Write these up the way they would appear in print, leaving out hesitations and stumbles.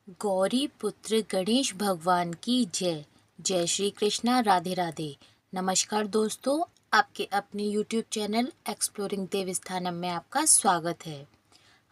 गौरी पुत्र गणेश भगवान की जय। जय श्री कृष्णा, राधे राधे। नमस्कार दोस्तों, आपके अपने YouTube चैनल एक्सप्लोरिंग देवस्थानम में आपका स्वागत है।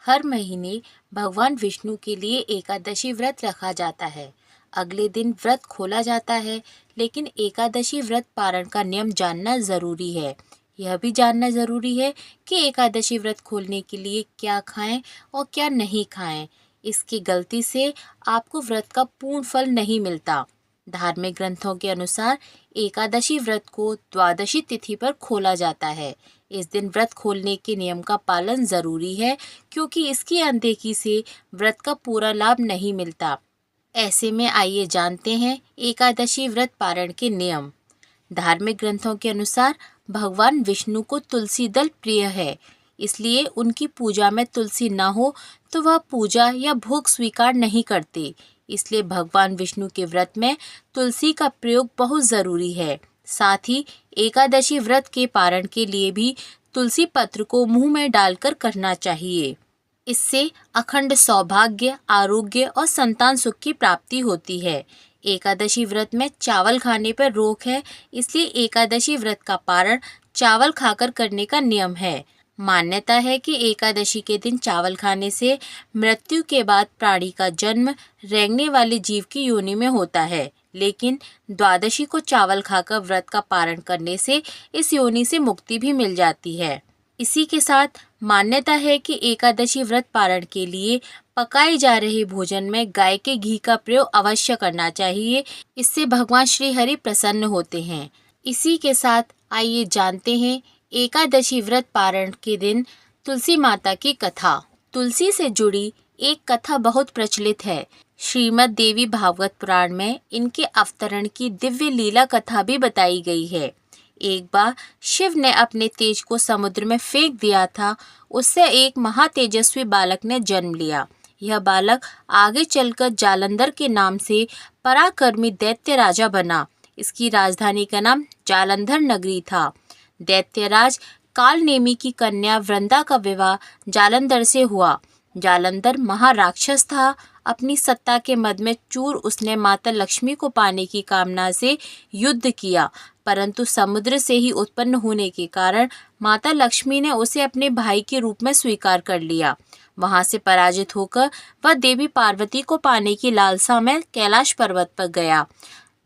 हर महीने भगवान विष्णु के लिए एकादशी व्रत रखा जाता है। अगले दिन व्रत खोला जाता है, लेकिन एकादशी व्रत पारण का नियम जानना ज़रूरी है। यह भी जानना ज़रूरी है कि एकादशी व्रत खोलने के लिए क्या खाएं और क्या नहीं खाएं। इसकी गलती से आपको व्रत का पूर्ण फल नहीं मिलता। धार्मिक ग्रंथों के अनुसार एकादशी व्रत को द्वादशी तिथि पर खोला जाता है। इस दिन व्रत खोलने के नियम का पालन जरूरी है, क्योंकि इसकी अनदेखी से व्रत का पूरा लाभ नहीं मिलता। ऐसे में आइए जानते हैं एकादशी व्रत पारण के नियम। धार्मिक ग्रंथों के अनुसार भगवान विष्णु को तुलसी दल प्रिय है, इसलिए उनकी पूजा में तुलसी न हो तो वह पूजा या भोग स्वीकार नहीं करते। इसलिए भगवान विष्णु के व्रत में तुलसी का प्रयोग बहुत ज़रूरी है। साथ ही एकादशी व्रत के पारण के लिए भी तुलसी पत्र को मुंह में डालकर करना चाहिए। इससे अखंड सौभाग्य, आरोग्य और संतान सुख की प्राप्ति होती है। एकादशी व्रत में चावल खाने पर रोक है, इसलिए एकादशी व्रत का पारण चावल खाकर करने का नियम है। मान्यता है कि एकादशी के दिन चावल खाने से मृत्यु के बाद प्राणी का जन्म रेंगने वाले जीव की योनि में होता है, लेकिन द्वादशी को चावल खाकर व्रत का पारण करने से इस योनि से मुक्ति भी मिल जाती है। इसी के साथ मान्यता है कि एकादशी व्रत पारण के लिए पकाए जा रहे भोजन में गाय के घी का प्रयोग अवश्य करना चाहिए। इससे भगवान श्री हरि प्रसन्न होते हैं। इसी के साथ आइए जानते हैं एकादशी व्रत पारण के दिन तुलसी माता की कथा। तुलसी से जुड़ी एक कथा बहुत प्रचलित है। श्रीमद् देवी भागवत पुराण में इनके अवतरण की दिव्य लीला कथा भी बताई गई है। एक बार शिव ने अपने तेज को समुद्र में फेंक दिया था। उससे एक महातेजस्वी बालक ने जन्म लिया। यह बालक आगे चलकर जालंधर के नाम से पराक्रमी दैत्य राजा बना। इसकी राजधानी का नाम जालंधर नगरी था। दैत्यराज कालनेमी की कन्या वृंदा का विवाह जालंधर से हुआ। जालंधर महाराक्षस था। अपनी सत्ता के मद में चूर उसने माता लक्ष्मी को पाने की कामना से युद्ध किया, परंतु समुद्र से ही उत्पन्न होने के कारण माता लक्ष्मी ने उसे अपने भाई के रूप में स्वीकार कर लिया। वहां से पराजित होकर वह देवी पार्वती को पाने की लालसा में कैलाश पर्वत पर गया।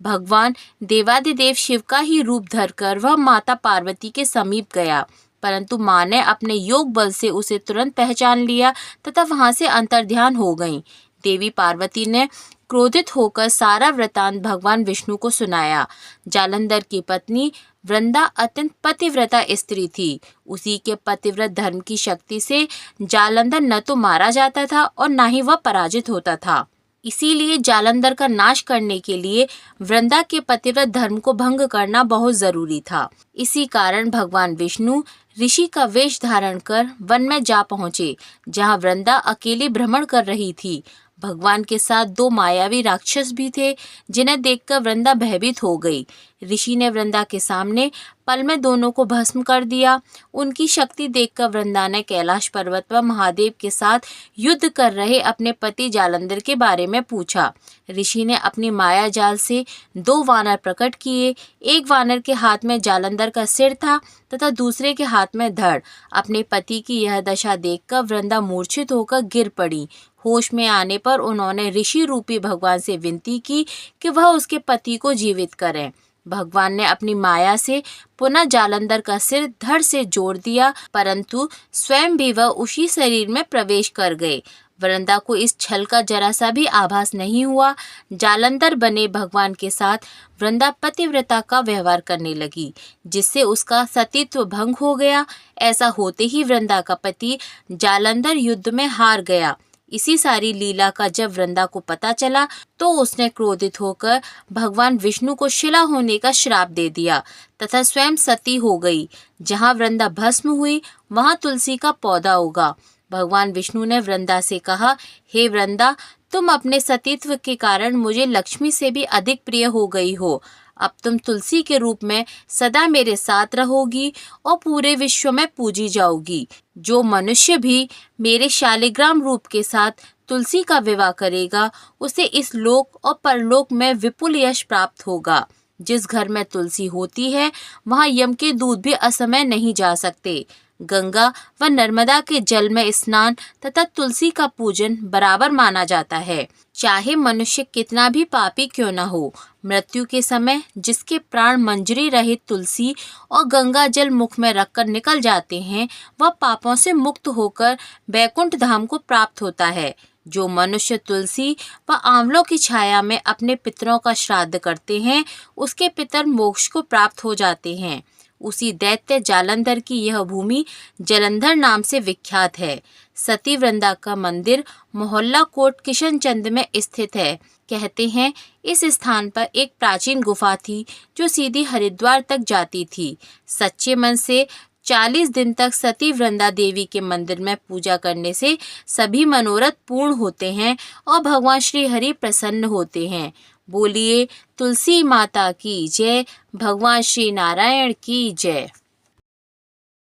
भगवान देवादिदेव शिव का ही रूप धरकर वह माता पार्वती के समीप गया, परंतु माँ ने अपने योग बल से उसे तुरंत पहचान लिया तथा वहां से अंतर्ध्यान हो गईं। देवी पार्वती ने क्रोधित होकर सारा वृतांत भगवान विष्णु को सुनाया। जालंधर की पत्नी वृंदा अत्यंत पतिव्रता स्त्री थी। उसी के पतिव्रत धर्म की शक्ति से जालंधर न तो मारा जाता था और न ही वह पराजित होता था। इसीलिए जालंधर का नाश करने के लिए वृंदा के पतिव्रत धर्म को भंग करना बहुत जरूरी था। इसी कारण भगवान विष्णु ऋषि का वेश धारण कर वन में जा पहुँचे, जहाँ वृंदा अकेली भ्रमण कर रही थी। भगवान के साथ दो मायावी राक्षस भी थे, जिन्हें देखकर वृंदा भयभीत हो गई। ऋषि ने वृंदा के सामने पल में दोनों को भस्म कर दिया। उनकी शक्ति देखकर वृंदा ने कैलाश पर्वत पर महादेव के साथ युद्ध कर रहे अपने पति जालंधर के बारे में पूछा। ऋषि ने अपनी माया जाल से दो वानर प्रकट किए। एक वानर के हाथ में जालंधर का सिर था तथा दूसरे के हाथ में धड़। अपने पति की यह दशा देखकर वृंदा मूर्छित होकर गिर पड़ी। होश में आने पर उन्होंने ऋषि रूपी भगवान से विनती की कि वह उसके पति को जीवित करें। भगवान ने अपनी माया से पुनः जालंधर का सिर धड़ से जोड़ दिया, परंतु स्वयं भी वह उसी शरीर में प्रवेश कर गए। वृंदा को इस छल का जरा सा भी आभास नहीं हुआ। जालंधर बने भगवान के साथ वृंदा पतिव्रता का व्यवहार करने लगी, जिससे उसका सतीत्व भंग हो गया। ऐसा होते ही वृंदा का पति जालंधर युद्ध में हार गया। इसी सारी लीला का जब वृंदा को पता चला तो उसने क्रोधित होकर भगवान विष्णु को शिला होने का श्राप दे दिया तथा स्वयं सती हो गई। जहाँ वृंदा भस्म हुई वहाँ तुलसी का पौधा उगा। भगवान विष्णु ने वृंदा से कहा, हे वृंदा, तुम अपने सतीत्व के कारण मुझे लक्ष्मी से भी अधिक प्रिय हो गई हो। अब तुम तुलसी के रूप में सदा मेरे साथ रहोगी और पूरे विश्व में पूजी जाओगी। जो मनुष्य भी मेरे शालिग्राम रूप के साथ तुलसी का विवाह करेगा उसे इस लोक और परलोक में विपुल यश प्राप्त होगा। जिस घर में तुलसी होती है वहाँ यम के दूत भी असमय नहीं जा सकते। गंगा व नर्मदा के जल में स्नान तथा तुलसी का पूजन बराबर माना जाता है। चाहे मनुष्य कितना भी पापी क्यों न हो, मृत्यु के समय जिसके प्राण मंजरी रहित तुलसी और गंगा जल मुख में रखकर निकल जाते हैं, वह पापों से मुक्त होकर बैकुंठ धाम को प्राप्त होता है। जो मनुष्य तुलसी व आंवलों की छाया में अपने पितरों का श्राद्ध करते हैं, उसके पितर मोक्ष को प्राप्त हो जाते हैं। उसी दैत्य जालंधर की यह भूमि जलंधर नाम से विख्यात है। सती वृंदा का मंदिर मोहल्ला कोट किशनचंद में स्थित है। कहते हैं इस स्थान पर एक प्राचीन गुफा थी जो सीधी हरिद्वार तक जाती थी। सच्चे मन से 40 दिन तक सती वृंदा देवी के मंदिर में पूजा करने से सभी मनोरथ पूर्ण होते हैं और भगवान श्री हरि प्रसन्न होते हैं। बोलिए तुलसी माता की जय, भगवान श्री नारायण की जय।